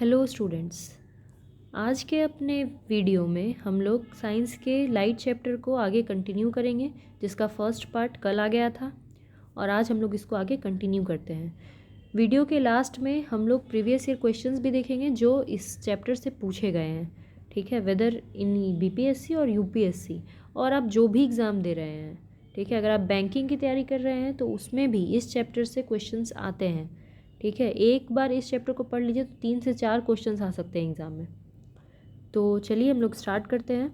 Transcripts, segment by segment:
Hello students. आज के अपने वीडियो में हम लोग साइंस के लाइट चैप्टर को आगे कंटिन्यू करेंगे, जिसका फर्स्ट पार्ट कल आ गया था और आज हम लोग इसको आगे कंटिन्यू करते हैं। वीडियो के लास्ट में हम लोग प्रीवियस ईयर क्वेश्चंस भी देखेंगे जो इस चैप्टर से पूछे गए हैं, ठीक है, वेदर इन बीपीएससी और यूपीएससी, और आप जो भी एग्ज़ाम दे रहे हैं, ठीक है। अगर आप बैंकिंग की तैयारी कर रहे हैं तो उसमें भी इस चैप्टर से क्वेश्चंस आते हैं, ठीक है। एक बार इस चैप्टर को पढ़ लीजिए तो 3 से 4 क्वेश्चंस आ सकते हैं एग्ज़ाम में। तो चलिए हम लोग स्टार्ट करते हैं।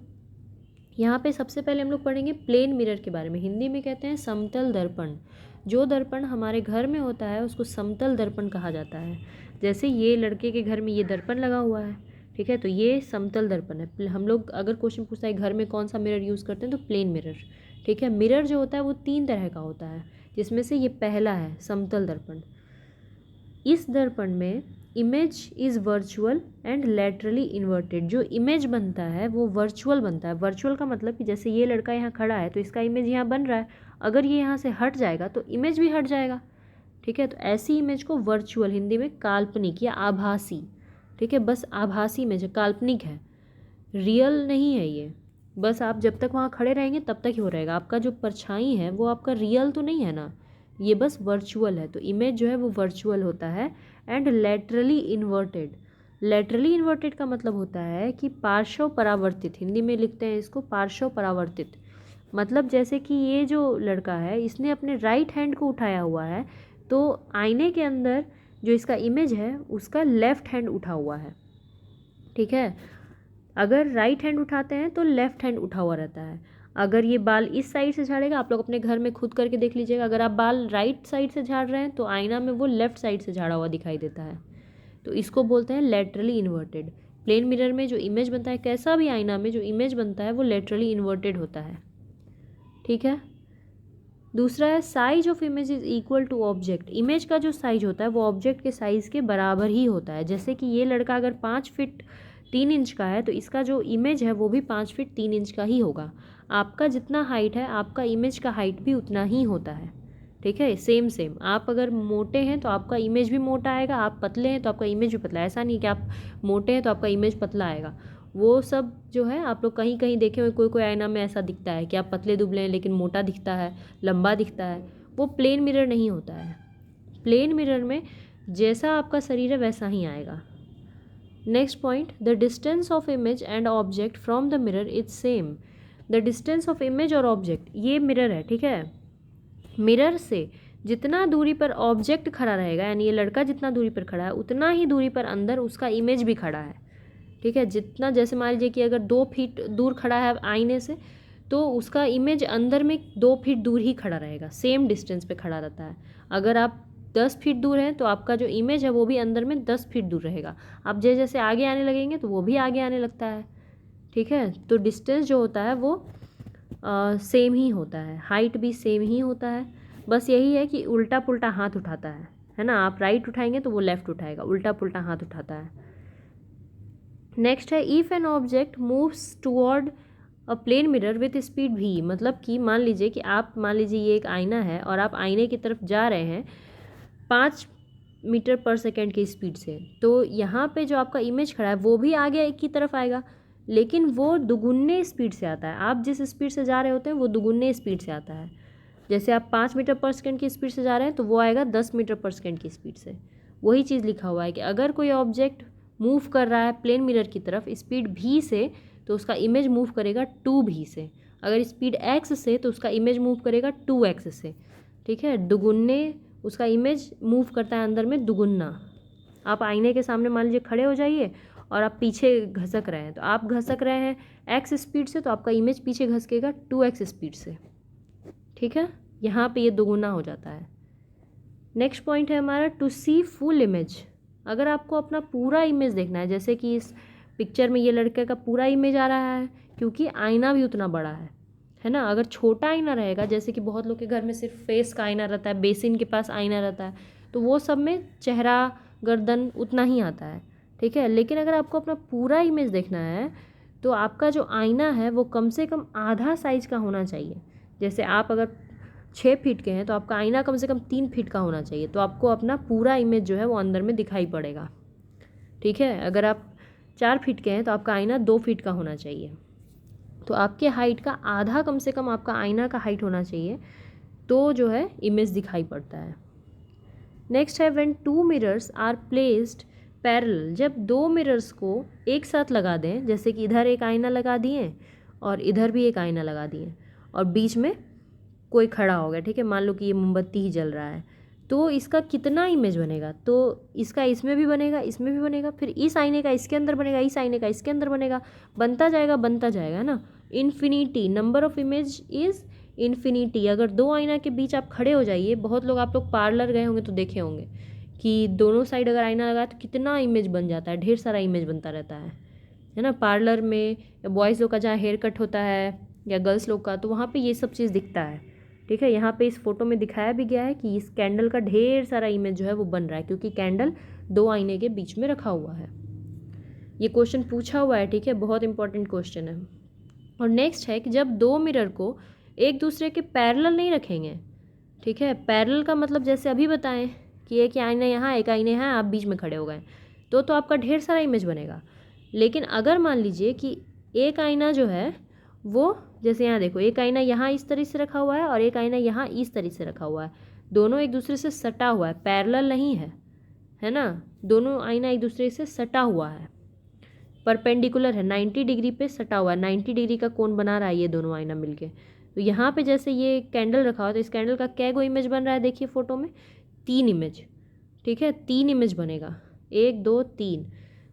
यहाँ पे सबसे पहले हम लोग पढ़ेंगे प्लेन मिरर के बारे में। हिंदी में कहते हैं समतल दर्पण। जो दर्पण हमारे घर में होता है उसको समतल दर्पण कहा जाता है। जैसे ये लड़के के घर में ये दर्पण लगा हुआ है, ठीक है, तो ये समतल दर्पण है। हम लोग अगर क्वेश्चन पूछता है घर में कौन सा मिरर यूज़ करते हैं तो प्लेन मिरर, ठीक है। मिरर जो होता है वो 3 तरह का होता है, जिसमें से ये पहला है समतल दर्पण। इस दर्पण में image is virtual and laterally inverted. जो इमेज बनता है वो वर्चुअल बनता है। वर्चुअल का मतलब कि जैसे ये लड़का यहाँ खड़ा है तो इसका इमेज यहाँ बन रहा है, अगर ये यहाँ से हट जाएगा तो इमेज भी हट जाएगा, ठीक है। तो ऐसी इमेज को वर्चुअल, हिंदी में काल्पनिक या आभासी, ठीक है, बस आभासी इमेज है, काल्पनिक है, रियल नहीं है ये। बस आप जब तक वहाँ खड़े रहेंगे तब तक ही हो रहेगा। आपका जो परछाई है वो आपका रियल तो नहीं है ना, ये बस वर्चुअल है। तो इमेज जो है वो वर्चुअल होता है। And laterally inverted. Laterally inverted का मतलब होता है कि पार्श्व परावर्तित, हिंदी में लिखते हैं इसको पार्श्व परावर्तित। मतलब जैसे कि ये जो लड़का है इसने अपने राइट हैंड को उठाया हुआ है तो आईने के अंदर जो इसका इमेज है उसका लेफ्ट हैंड उठा हुआ है, ठीक है। अगर राइट हैंड उठाते हैं तो लेफ्ट हैंड उठा हुआ रहता है। अगर ये बाल इस साइड से झाड़ेगा, आप लोग अपने घर में खुद करके देख लीजिएगा, अगर आप बाल राइट साइड से झाड़ रहे हैं तो आईना में वो लेफ्ट साइड से झाड़ा हुआ दिखाई देता है। तो इसको बोलते हैं लेटरली इन्वर्टेड। प्लेन मिरर में जो इमेज बनता है, कैसा भी आईना में जो इमेज बनता है वो लेटरली इन्वर्टेड होता है, ठीक है। दूसरा है size of image is equal to object. Image का जो साइज होता है वो ऑब्जेक्ट के साइज़ के बराबर ही होता है। जैसे कि ये लड़का अगर 5 फीट 3 इंच का है तो इसका जो इमेज है वो भी 5 फीट 3 इंच का ही होगा। आपका जितना हाइट है आपका इमेज का हाइट भी उतना ही होता है, ठीक है, सेम सेम। आप अगर मोटे हैं तो आपका इमेज भी मोटा आएगा, आप पतले हैं तो आपका इमेज भी पतला। ऐसा नहीं कि आप मोटे हैं तो आपका इमेज पतला आएगा। वो सब जो है आप लोग कहीं कहीं देखे हुए, कोई कोई आईना में ऐसा दिखता है कि आप पतले दुबले हैं लेकिन मोटा दिखता है, लंबा दिखता है। वो प्लेन मिरर नहीं होता है। प्लेन मिरर में जैसा आपका शरीर है वैसा ही आएगा। Next point, the distance of image and object from the mirror is same. The distance of image और ऑब्जेक्ट, ये मिरर है, ठीक है। मिरर से जितना दूरी पर ऑब्जेक्ट खड़ा रहेगा, यानी ये लड़का जितना दूरी पर खड़ा है उतना ही दूरी पर अंदर उसका इमेज भी खड़ा है, ठीक है। जितना, जैसे मान लीजिए कि अगर 2 फीट दूर खड़ा है आईने से तो उसका इमेज अंदर में 2 फीट दूर ही खड़ा रहेगा, सेम डिस्टेंस पे खड़ा रहता है। अगर आप 10 फीट दूर हैं तो आपका जो इमेज है वो भी अंदर में 10 फीट दूर रहेगा। आप जैसे जैसे आगे आने लगेंगे तो वो भी आगे आने लगता है, ठीक है। तो डिस्टेंस जो होता है वो सेम ही होता है, हाइट भी सेम ही होता है। बस यही है कि उल्टा पुल्टा हाथ उठाता है ना। आप राइट उठाएंगे तो वो लेफ्ट उठाएगा, उल्टा पुल्टा हाथ उठाता है। नेक्स्ट है if an object moves toward a plane mirror with speed भी। मतलब कि मान लीजिए ये एक आईना है और आप आईने की तरफ जा रहे हैं 5 मीटर पर सेकेंड की स्पीड से, तो यहाँ पे जो आपका इमेज खड़ा है वो भी आगे की तरफ आएगा, लेकिन वो दुगुने स्पीड से आता है। आप जिस स्पीड से जा रहे होते हैं वो दुगुने स्पीड से आता है। जैसे आप 5 मीटर पर सेकेंड की स्पीड से जा रहे हैं तो वो आएगा 10 मीटर पर सेकेंड की स्पीड से। वही चीज़ लिखा हुआ है कि अगर कोई ऑब्जेक्ट मूव कर रहा है प्लेन मिरर की तरफ स्पीड भी से तो उसका इमेज मूव करेगा 2 भी से। अगर स्पीड x से तो उसका इमेज मूव करेगा 2x से, ठीक है। दुगुने उसका इमेज मूव करता है अंदर में दुगुना। आप आईने के सामने मान लीजिए खड़े हो जाइए और आप पीछे घसक रहे हैं, तो आप घसक रहे हैं x स्पीड से तो आपका इमेज पीछे घसकेगा 2x स्पीड से, ठीक है। यहाँ पे ये दोगुना हो जाता है। नेक्स्ट पॉइंट है हमारा टू सी फुल इमेज। अगर आपको अपना पूरा इमेज देखना है, जैसे कि इस पिक्चर में ये लड़के का पूरा इमेज आ रहा है क्योंकि आईना भी उतना बड़ा है ना। अगर छोटा आईना रहेगा, जैसे कि बहुत लोग के घर में सिर्फ फेस का आईना रहता है, बेसिन के पास आईना रहता है, तो वो सब में चेहरा गर्दन उतना ही आता है, ठीक है। लेकिन अगर आपको अपना पूरा इमेज देखना है तो आपका जो आईना है वो कम से कम आधा साइज का होना चाहिए। जैसे आप अगर 6 फीट के हैं तो आपका आईना कम से कम 3 फीट का होना चाहिए, तो आपको अपना पूरा इमेज जो है वो अंदर में दिखाई पड़ेगा, ठीक है। अगर आप 4 फीट के हैं तो आपका आईना 2 फीट का होना चाहिए। तो आपके हाइट का आधा कम से कम आपका आईना का हाइट होना चाहिए, तो जो है इमेज दिखाई पड़ता है। नेक्स्ट है when 2 mirrors are placed parallel, जब 2 मिरर्स को एक साथ लगा दें, जैसे कि इधर एक आईना लगा दिए और इधर भी एक आईना लगा दिए और बीच में कोई खड़ा हो गया, ठीक है, मान लो कि ये मोमबत्ती ही जल रहा है, तो इसका कितना इमेज बनेगा? तो इसका इसमें भी बनेगा, इसमें भी बनेगा, फिर इस आईने का इसके अंदर बनेगा, इस आईने का इसके अंदर बनेगा, बनता जाएगा ना। Infinity, number of image is infinity. अगर 2 आईना के बीच आप खड़े हो जाइए, बहुत लोग, आप लोग पार्लर गए होंगे तो देखे होंगे कि दोनों साइड अगर आईना लगा तो कितना इमेज बन जाता है, ढेर सारा इमेज बनता रहता है ना। पार्लर में या बॉयज़ लोग का जहाँ हेयर कट होता है या गर्ल्स लोग का, तो वहाँ पे ये सब चीज़ दिखता है, ठीक है। यहाँ पे इस फोटो में दिखाया भी गया है कि इस कैंडल का ढेर सारा इमेज जो है वो बन रहा है, क्योंकि कैंडल 2 आईने के बीच में रखा हुआ है। ये क्वेश्चन पूछा हुआ है, ठीक है, बहुत इंपॉर्टेंट क्वेश्चन है। और नेक्स्ट है कि जब 2 मिरर को एक दूसरे के पैरेलल नहीं रखेंगे, ठीक है, पैरेलल का मतलब जैसे अभी बताएं कि एक आईना यहाँ, एक आईने यहाँ, आप बीच में खड़े हो गए, तो आपका ढेर सारा इमेज बनेगा। लेकिन अगर मान लीजिए कि एक आईना जो है वो, जैसे यहाँ देखो, एक आईना यहाँ इस तरह से रखा हुआ है और एक आईना यहाँ इस तरह से रखा हुआ है, दोनों एक दूसरे से सटा हुआ है, पैरेलल नहीं है ना, दोनों आईना एक दूसरे से सटा हुआ है, परपेंडिकुलर है, 90 डिग्री पे सटा हुआ है। 90 डिग्री का कोण बना रहा है ये दोनों आईना मिलके। तो यहाँ पे जैसे ये कैंडल रखा हुआ, तो इस कैंडल का कै गो इमेज बन रहा है, देखिए फोटो में 3 इमेज, ठीक है, 3 इमेज बनेगा, 1 2 3।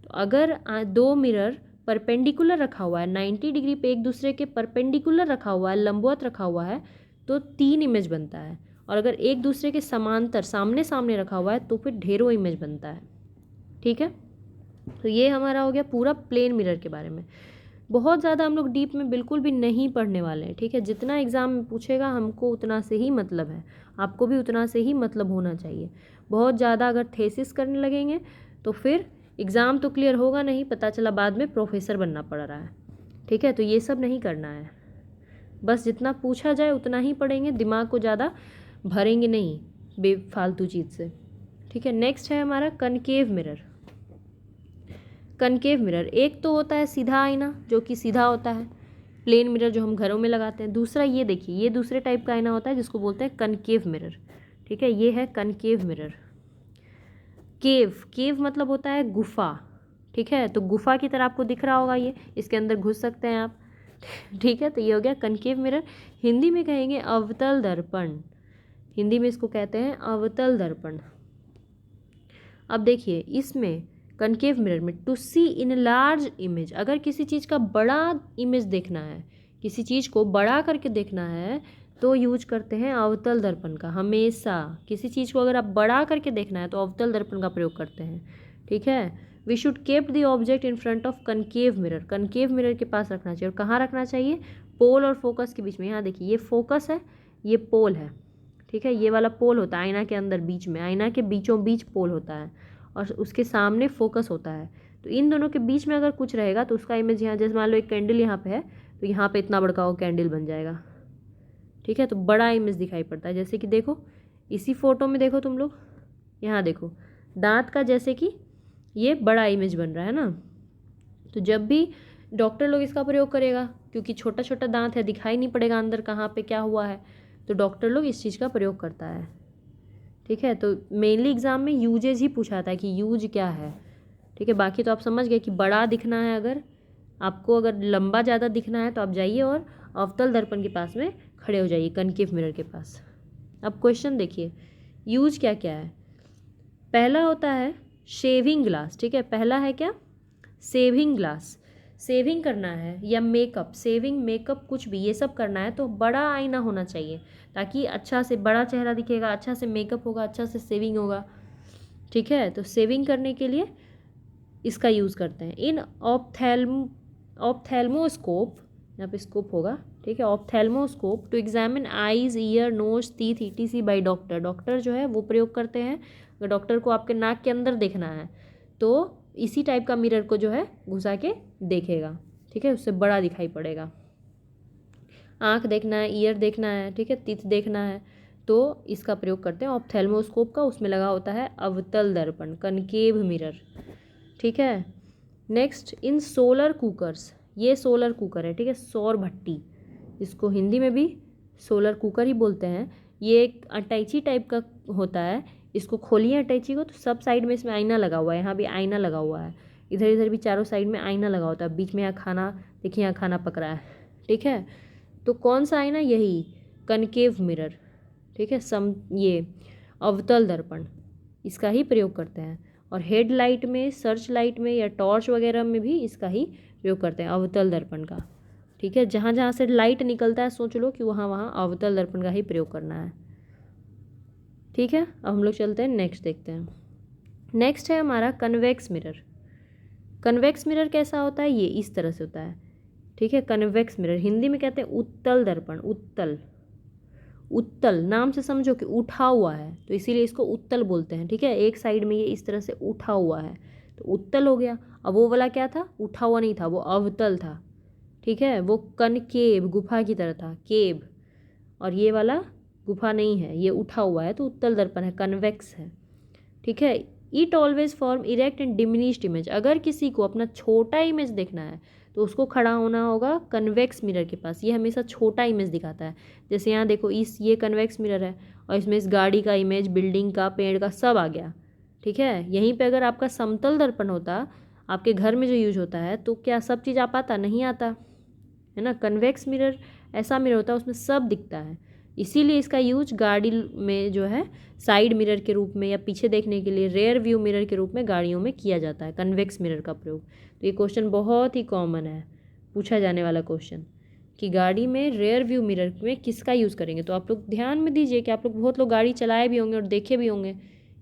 तो अगर 2 मिरर परपेंडिकुलर रखा हुआ है, 90 डिग्री पे एक दूसरे के परपेंडिकुलर रखा हुआ है, लंबवत रखा हुआ है, तो 3 इमेज बनता है। और अगर एक दूसरे के समांतर सामने सामने रखा हुआ है तो फिर ढेरों इमेज बनता है, ठीक है। तो ये हमारा हो गया पूरा प्लेन मिरर के बारे में। बहुत ज़्यादा हम लोग डीप में बिल्कुल भी नहीं पढ़ने वाले हैं, ठीक है। जितना एग्ज़ाम में पूछेगा हमको उतना से ही मतलब है, आपको भी उतना से ही मतलब होना चाहिए। बहुत ज़्यादा अगर थेसिस करने लगेंगे तो फिर एग्ज़ाम तो क्लियर होगा नहीं, पता चला बाद में प्रोफेसर बनना पड़ रहा है, ठीक है। तो ये सब नहीं करना है, बस जितना पूछा जाए उतना ही पढ़ेंगे, दिमाग को ज़्यादा भरेंगे नहीं बेफालतू चीज़ से, ठीक है। नेक्स्ट है हमारा कनकेव मिरर। कनकेव मिरर, एक तो होता है सीधा आईना जो कि सीधा होता है, प्लेन मिरर जो हम घरों में लगाते हैं। दूसरा ये देखिए, ये दूसरे टाइप का आईना होता है जिसको बोलते हैं कनकेव मिरर, ठीक है। ये है कनकेव मिरर। केव मतलब होता है गुफा, ठीक है। तो गुफा की तरह आपको दिख रहा होगा ये, इसके अंदर घुस सकते हैं आप, ठीक है। तो ये हो गया कनकेव मिरर। हिंदी में कहेंगे अवतल दर्पण, हिंदी में इसको कहते हैं अवतल दर्पण। अब देखिए इसमें कनकेव मिरर में to see in large image, अगर किसी चीज़ का बड़ा इमेज देखना है, किसी चीज़ को बड़ा करके देखना है तो यूज करते हैं अवतल दर्पण का। हमेशा किसी चीज़ को अगर आप बड़ा करके देखना है तो अवतल दर्पण का प्रयोग करते हैं, ठीक है। We should keep the object in front of concave mirror, concave mirror के पास रखना चाहिए। और कहाँ रखना चाहिए? पोल और फोकस के बीच में। यहाँ देखिए ये फोकस है, ये पोल है, ठीक है। ये वाला पोल होता है आईना के अंदर बीच में, आईना के बीचों बीच पोल होता है और उसके सामने फोकस होता है। तो इन दोनों के बीच में अगर कुछ रहेगा तो उसका इमेज यहाँ, जैसे मान लो एक कैंडल यहाँ पे है तो यहाँ पे इतना बड़का वो कैंडल बन जाएगा, ठीक है। तो बड़ा इमेज दिखाई पड़ता है। जैसे कि देखो इसी फोटो में देखो तुम लोग, यहाँ देखो दांत का जैसे कि ये बड़ा इमेज बन रहा है ना। तो जब भी डॉक्टर लोग इसका प्रयोग करेगा, क्योंकि छोटा छोटा दांत है, दिखाई नहीं पड़ेगा अंदर कहाँ पे क्या हुआ है, तो डॉक्टर लोग इस चीज़ का प्रयोग करता है, ठीक है। तो मेनली एग्जाम में यूजेज ही पूछा था कि यूज क्या है, ठीक है। बाकी तो आप समझ गए कि बड़ा दिखना है, अगर आपको अगर लंबा ज़्यादा दिखना है तो आप जाइए और अवतल दर्पण के पास में खड़े हो जाइए, कनकेव मिरर के पास। अब क्वेश्चन देखिए यूज क्या क्या है। पहला होता है शेविंग ग्लास, ठीक है। पहला है क्या? सेविंग ग्लास, सेविंग करना है या मेकअप, सेविंग मेकअप कुछ भी ये सब करना है तो बड़ा आईना होना चाहिए, ताकि अच्छा से बड़ा चेहरा दिखेगा, अच्छा से मेकअप होगा, अच्छा से सेविंग होगा, ठीक है। तो सेविंग करने के लिए इसका यूज़ करते हैं। इन ऑप्थेल्मोस्कोप, यहाँ पे स्कोप होगा, ठीक है। Ophthalmoscope to examine eyes, ear, nose, teeth ETC by doctor, doctor जो है वो प्रयोग करते हैं। अगर डॉक्टर को आपके नाक के अंदर देखना है तो इसी टाइप का मिरर को जो है घुसा के देखेगा, ठीक है, उससे बड़ा दिखाई पड़ेगा। आँख देखना है, ईयर देखना है, ठीक है, टीथ देखना है तो इसका प्रयोग करते हैं ऑप्थेल्मोस्कोप का। उसमें लगा होता है अवतल दर्पण, कनकेव मिरर, ठीक है। नेक्स्ट, इन सोलर कुकर्स, ये सोलर कुकर है, ठीक है, सौर भट्टी, इसको हिंदी में भी सोलर कुकर ही बोलते हैं। ये एक अटैची टाइप का होता है, इसको खोलिए अटैची को तो सब साइड में इसमें आईना लगा हुआ है, यहाँ भी आईना लगा हुआ है, इधर इधर भी चारों साइड में आईना लगा होता है, बीच में यहाँ खाना, देखिए यहाँ खाना पक रहा है, ठीक है। तो कौन सा आईना, यही कनकेव मिरर, ठीक है, ये अवतल दर्पण, इसका ही प्रयोग करते हैं। और हेडलाइट में, सर्च लाइट में या टॉर्च वगैरह में भी इसका ही प्रयोग करते हैं, अवतल दर्पण का, ठीक है। जहाँ जहाँ से लाइट निकलता है सोच लो कि वहाँ वहाँ अवतल दर्पण का ही प्रयोग करना है, ठीक है। अब हम लोग चलते हैं नेक्स्ट, देखते हैं। नेक्स्ट है हमारा कन्वेक्स मिरर। कन्वेक्स मिरर कैसा होता है, ये इस तरह से होता है, ठीक है। कन्वेक्स मिरर हिंदी में कहते हैं उत्तल दर्पण, उत्तल, उत्तल नाम से समझो कि उठा हुआ है, तो इसीलिए इसको उत्तल बोलते हैं, ठीक है। एक साइड में ये इस तरह से उठा हुआ है तो उत्तल हो गया। अब वो वाला क्या था, उठा हुआ नहीं था, वो अवतल था, ठीक है। वो कनकेव, गुफा की तरह था, केव, और ये वाला गुफा नहीं है, ये उठा हुआ है तो उत्तल दर्पण है, कन्वेक्स है, ठीक है। It always form erect and diminished image, अगर किसी को अपना छोटा इमेज देखना है तो उसको खड़ा होना होगा कन्वेक्स मिरर के पास, ये हमेशा छोटा इमेज दिखाता है। जैसे यहाँ देखो, ये कन्वेक्स मिरर है और इसमें इस गाड़ी का इमेज, बिल्डिंग का, पेड़ का सब आ गया, ठीक है। यहीं पे अगर आपका समतल दर्पण होता, आपके घर में जो यूज होता है, तो क्या सब चीज़ आ पाता, नहीं आता है ना। कन्वेक्स मिरर ऐसा मिरर होता है उसमें सब दिखता है, इसीलिए इसका यूज गाड़ी में जो है साइड मिरर के रूप में या पीछे देखने के लिए रेयर व्यू मिरर के रूप में गाड़ियों में किया जाता है, कन्वेक्स मिरर का प्रयोग। तो ये क्वेश्चन बहुत ही कॉमन है, पूछा जाने वाला क्वेश्चन, कि गाड़ी में रेयर व्यू मिरर में किसका यूज़ करेंगे। तो आप लोग ध्यान में दीजिए कि आप लोग, बहुत लोग गाड़ी चलाए भी होंगे और देखे भी होंगे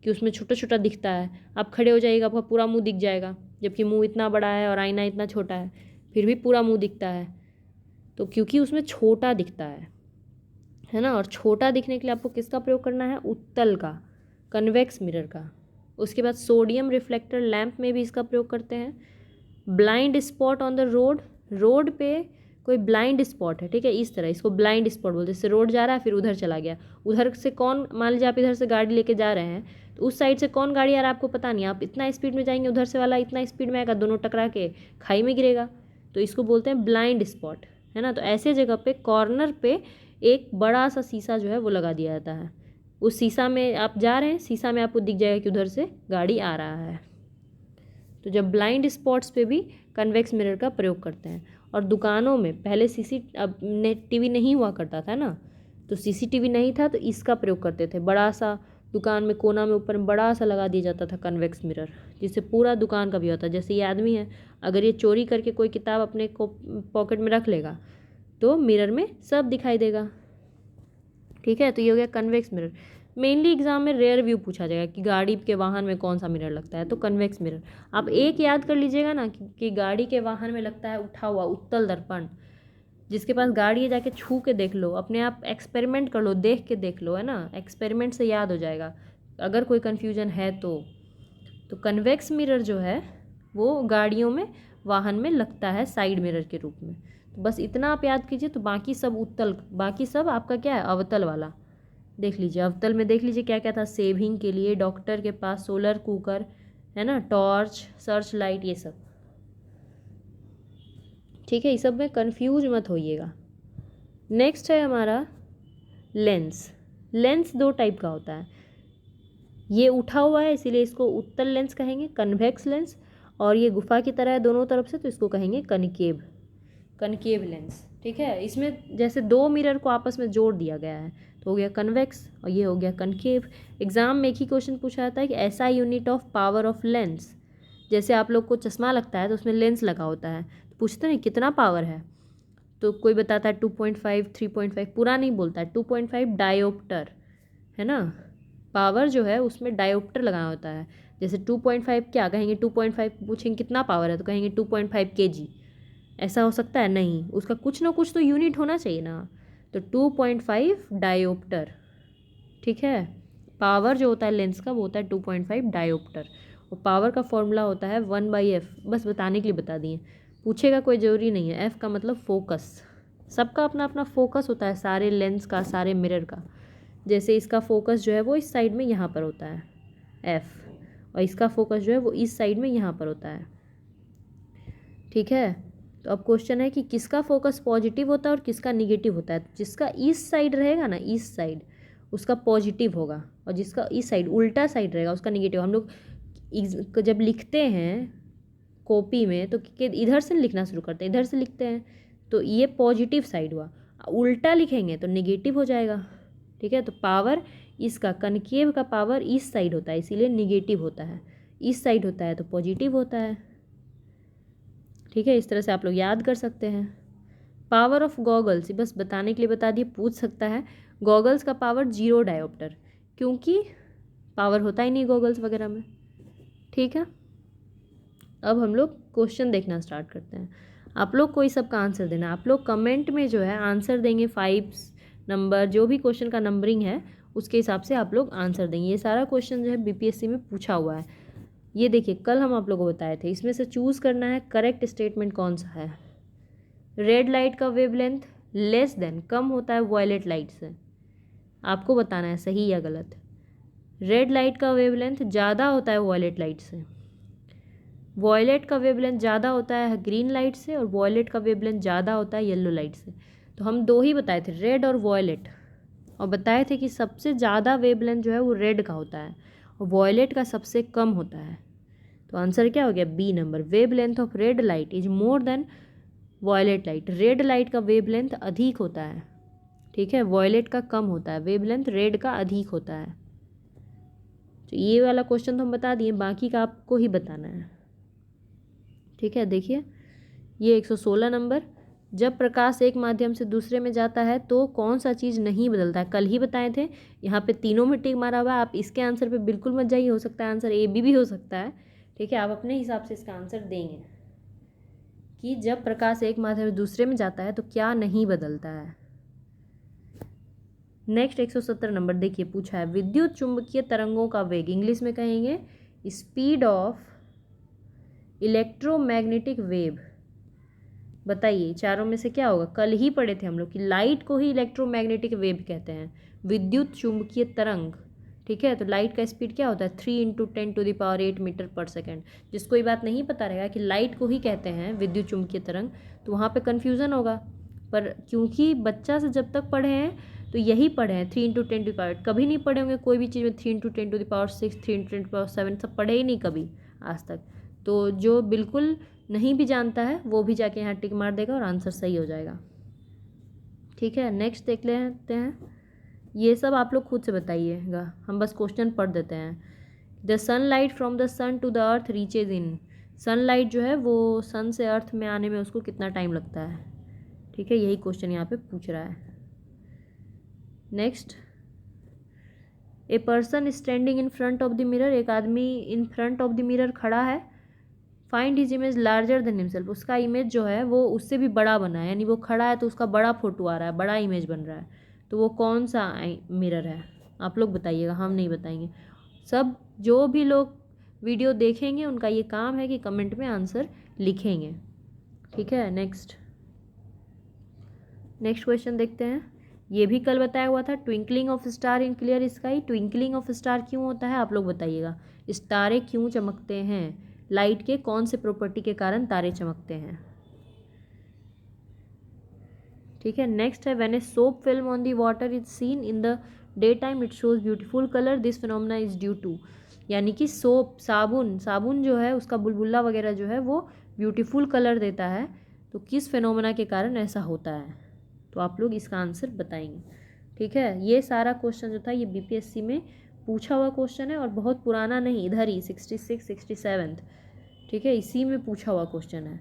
कि उसमें छोटा छोटा दिखता है, आप खड़े हो जाइएगा आपका पूरा मुँह दिख जाएगा, जबकि मुँह इतना बड़ा है और आईना इतना छोटा है, फिर भी पूरा मुँह दिखता है, तो क्योंकि उसमें छोटा दिखता है ना। और छोटा दिखने के लिए आपको किसका प्रयोग करना है, उत्तल का, कन्वेक्स मिरर का। उसके बाद सोडियम रिफ्लेक्टर लैंप में भी इसका प्रयोग करते हैं। Blind spot on the road, road पे कोई ब्लाइंड स्पॉट है, ठीक है, इस तरह इसको ब्लाइंड स्पॉट बोलते हैं। जैसे रोड जा रहा है फिर उधर चला गया, उधर से कौन, मान लीजिए आप इधर से गाड़ी लेके जा रहे हैं तो उस साइड से कौन गाड़ी आ रहा है आपको पता नहीं, आप इतना स्पीड में जाएंगे, उधर से वाला इतना स्पीड में आएगा, दोनों टकरा के खाई में गिरेगा, तो इसको बोलते हैं ब्लाइंड स्पॉट, है ना। तो ऐसे जगह पे कॉर्नर पे एक बड़ा सा शीशा जो है वो लगा दिया जाता है, उस शीशा में आप जा रहे हैं, शीशा में आपको दिख जाएगा कि उधर से गाड़ी आ रहा है। तो जब ब्लाइंड स्पॉट्स पे भी कन्वेक्स मिरर का प्रयोग करते हैं। और दुकानों में पहले टीवी नहीं हुआ करता था ना, तो सीसीटीवी नहीं था तो इसका प्रयोग करते थे, बड़ा सा दुकान में कोना में ऊपर में बड़ा सा लगा दिया जाता था कन्वेक्स मिरर, जिससे पूरा दुकान का भी होता है। जैसे ये आदमी है, अगर ये चोरी करके कोई किताब अपने को पॉकेट में रख लेगा तो मिरर में सब दिखाई देगा, ठीक है। तो ये हो गया कन्वेक्स मिरर। मेनली एग्जाम में रेयर व्यू पूछा जाएगा कि गाड़ी के वाहन में कौन सा मिरर लगता है, तो कन्वेक्स मिरर। आप एक याद कर लीजिएगा ना कि गाड़ी के वाहन में लगता है उठा हुआ उत्तल दर्पण, जिसके पास गाड़ी है जाके छू के देख लो, अपने आप एक्सपेरिमेंट कर लो, देख के देख लो, है ना, एक्सपेरिमेंट से याद हो जाएगा अगर कोई कन्फ्यूजन है तो कन्वेक्स मिरर जो है वो गाड़ियों में, वाहन में लगता है साइड मिरर के रूप में। तो बस इतना आप याद कीजिए, तो बाकी सब उत्तल, बाकी सब आपका क्या है, अवतल वाला। देख लीजिए अवतल में, देख लीजिए क्या क्या था, सेविंग के लिए, डॉक्टर के पास, सोलर कुकर, है ना, टॉर्च, सर्च लाइट, ये सब, ठीक है। इस सब में कंफ्यूज मत होइएगा। नेक्स्ट है हमारा लेंस। लेंस दो टाइप का होता है, ये उठा हुआ है इसीलिए इसको उत्तल लेंस कहेंगे, कन्वेक्स लेंस, और ये गुफा की तरह है दोनों तरफ से तो इसको कहेंगे कनकेव, कनकेव लेंस, ठीक है। इसमें जैसे दो मिरर को आपस में जोड़ दिया गया है तो हो गया कन्वेक्स और ये हो गया कनकेव। एग्जाम में एक ही क्वेश्चन पूछा जाता है कि ऐसा unit of power of lens, जैसे आप लोग को चश्मा लगता है तो उसमें लेंस लगा होता है, तो पूछते हैं कितना पावर है, तो कोई बताता है 2.5, 3.5, पूरा नहीं बोलता है, 2.5 डायोप्टर, है ना। पावर जो है उसमें डायोप्टर लगाना होता है। जैसे 2.5 क्या कहेंगे, 2.5 पूछेंगे कितना पावर है तो कहेंगे 2.5 kg, ऐसा हो सकता है, नहीं, उसका कुछ ना कुछ तो यूनिट होना चाहिए ना, तो 2.5 डायोप्टर, ठीक है। पावर जो होता है लेंस का वो होता है 2.5 डायोप्टर, और पावर का फॉर्मूला होता है 1/f, बस बताने के लिए बता दिए, पूछेगा कोई ज़रूरी नहीं है। f का मतलब फोकस, सबका अपना अपना फोकस होता है, सारे लेंस का, सारे मिरर का। जैसे इसका फोकस जो है वो इस साइड में यहाँ पर होता है f, और इसका फोकस जो है वो इस साइड में यहाँ पर होता है। ठीक है, तो अब क्वेश्चन है कि किसका फोकस पॉजिटिव होता है और किसका निगेटिव होता है। जिसका ईस्ट साइड रहेगा ना, ईस्ट साइड, उसका पॉजिटिव होगा, और जिसका ईस्ट साइड उल्टा साइड रहेगा उसका निगेटिव। हम लोग जब लिखते हैं कॉपी में तो इधर से लिखना शुरू करते हैं, इधर से लिखते हैं, तो ये पॉजिटिव साइड हुआ। उल्टा लिखेंगे तो निगेटिव हो जाएगा। ठीक है, तो पावर इसका कनकेव का पावर ईस्ट साइड होता है, इसीलिए निगेटिव होता है। ईस्ट साइड होता है तो पॉजिटिव होता है। ठीक है, इस तरह से आप लोग याद कर सकते हैं। पावर ऑफ गॉगल्स, बस बताने के लिए बता दिए, पूछ सकता है। गॉगल्स का पावर 0 डायोप्टर, क्योंकि पावर होता ही नहीं गॉगल्स वगैरह में। ठीक है, अब हम लोग क्वेश्चन देखना स्टार्ट करते हैं। आप लोग को इस सब का आंसर देना। आप लोग कमेंट में जो है आंसर देंगे, 5 नंबर जो भी क्वेश्चन का नंबरिंग है उसके हिसाब से आप लोग आंसर देंगे। ये सारा क्वेश्चन जो है बीपीएससी में पूछा हुआ है। ये देखिए, कल हम आप लोगों को बताए थे, इसमें से चूज़ करना है करेक्ट स्टेटमेंट कौन सा है। रेड लाइट का वेवलेंथ लेस देन, कम होता है वॉयलेट लाइट से। आपको बताना है सही या गलत। रेड लाइट का वेवलेंथ ज़्यादा होता है वॉयलेट लाइट से। वॉयलेट का वेवलेंथ ज़्यादा होता है ग्रीन लाइट से, और वॉयलेट का वेवलेंथ ज़्यादा होता है येलो लाइट से। तो हम 2 ही बताए थे, रेड और वॉयलेट, और बताए थे कि सबसे ज़्यादा वेवलेंथ जो है वो रेड का होता है और वॉयलेट का सबसे कम होता है। तो आंसर क्या हो गया, बी नंबर। Wavelength of red light is more than violet light. Red light का वेवलेंथ अधिक होता है, ठीक है, वॉयलेट का कम होता है। वेवलेंथ रेड का अधिक होता है। तो ये वाला क्वेश्चन तो हम बता दिए, बाकी का आपको ही बताना है। ठीक है, देखिए ये 116 नंबर, जब प्रकाश एक माध्यम से दूसरे में जाता है तो कौन सा चीज़ नहीं बदलता है। कल ही बताए थे, यहाँ पे तीनों में टिक मारा हुआ है। आप इसके आंसर पे बिल्कुल मत जाइए, हो सकता है आंसर ए बी भी हो सकता है। ठीक है, आप अपने हिसाब से इसका आंसर देंगे कि जब प्रकाश एक माध्यम से दूसरे में जाता है तो क्या नहीं बदलता है। नेक्स्ट 170 नंबर देखिए, पूछा है विद्युत चुंबकीय तरंगों का वेग, इंग्लिश में कहेंगे स्पीड ऑफ इलेक्ट्रोमैग्नेटिक वेव। बताइए चारों में से क्या होगा। कल ही पढ़े थे हम लोग कि लाइट को ही इलेक्ट्रोमैग्नेटिक वेव कहते हैं, विद्युत चुंबकीय तरंग। ठीक है, तो लाइट का स्पीड क्या होता है, 3 × 10⁸ मीटर पर सेकेंड। जिसको ये बात नहीं पता रहेगा कि लाइट को ही कहते हैं विद्युत चुंबकीय तरंग, तो वहाँ पे कन्फ्यूज़न होगा। पर क्योंकि बच्चा से जब तक पढ़े हैं तो यही पढ़े हैं, 3 × 10⁻, कभी नहीं पढ़े होंगे कोई भी चीज़ में 3 × 10⁶, 3 × 10⁷, सब पढ़े ही नहीं कभी आज तक। तो जो बिल्कुल नहीं भी जानता है वो भी जाके यहाँ टिक मार देगा और आंसर सही हो जाएगा। ठीक है, नेक्स्ट देख लेते हैं। ये सब आप लोग खुद से बताइएगा, हम बस क्वेश्चन पढ़ देते हैं। The sunlight from the sun to the earth reaches in, sunlight जो है वो सन से अर्थ में आने में उसको कितना टाइम लगता है। ठीक है, यही क्वेश्चन यहाँ पे पूछ रहा है। Next, a person standing in front of the mirror, एक आदमी इन फ्रंट ऑफ द मिरर खड़ा है। Find his image larger than himself, उसका इमेज जो है वो उससे भी बड़ा बना है, यानी वो खड़ा है तो उसका बड़ा फोटो आ रहा है, बड़ा इमेज बन रहा है। तो वो कौन सा मिरर है, आप लोग बताइएगा, हम नहीं बताएंगे। सब जो भी लोग वीडियो देखेंगे उनका ये काम है कि कमेंट में आंसर लिखेंगे। ठीक है, नेक्स्ट क्वेश्चन देखते हैं। ये भी कल बताया हुआ था, twinkling of star in clear sky. Twinkling of star क्यों होता है आप लोग बताइएगा। तारे क्यों चमकते हैं, लाइट के कौन से प्रॉपर्टी के कारण तारे चमकते हैं। ठीक है, नेक्स्ट है when a soap film on the water is seen in the day time it shows beautiful colour, this phenomena is due to, यानी कि सोप साबुन जो है उसका बुलबुला वगैरह जो है वो ब्यूटीफुल कलर देता है, तो किस फिनोमेना के कारण ऐसा होता है। तो आप लोग इसका आंसर बताएंगे। ठीक है, ये सारा क्वेश्चन जो था ये बीपीएससी में पूछा हुआ क्वेश्चन है और बहुत पुराना नहीं, इधर ही 66 67, ठीक है, इसी में पूछा हुआ क्वेश्चन है।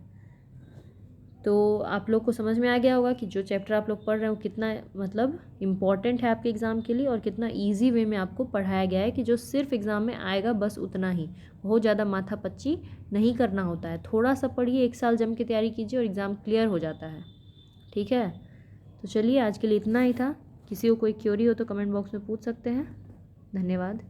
तो आप लोग को समझ में आ गया होगा कि जो चैप्टर आप लोग पढ़ रहे हो कितना मतलब इम्पॉर्टेंट है आपके एग्ज़ाम के लिए, और कितना ईजी वे में आपको पढ़ाया गया है कि जो सिर्फ एग्ज़ाम में आएगा बस उतना ही, बहुत ज़्यादा माथापच्ची नहीं करना होता है। थोड़ा सा पढ़िए, 1 साल जम के तैयारी कीजिए और एग्ज़ाम क्लियर हो जाता है। ठीक है, तो चलिए आज के लिए इतना ही था। किसी को कोई क्वेरी हो तो कमेंट बॉक्स में पूछ सकते हैं। धन्यवाद।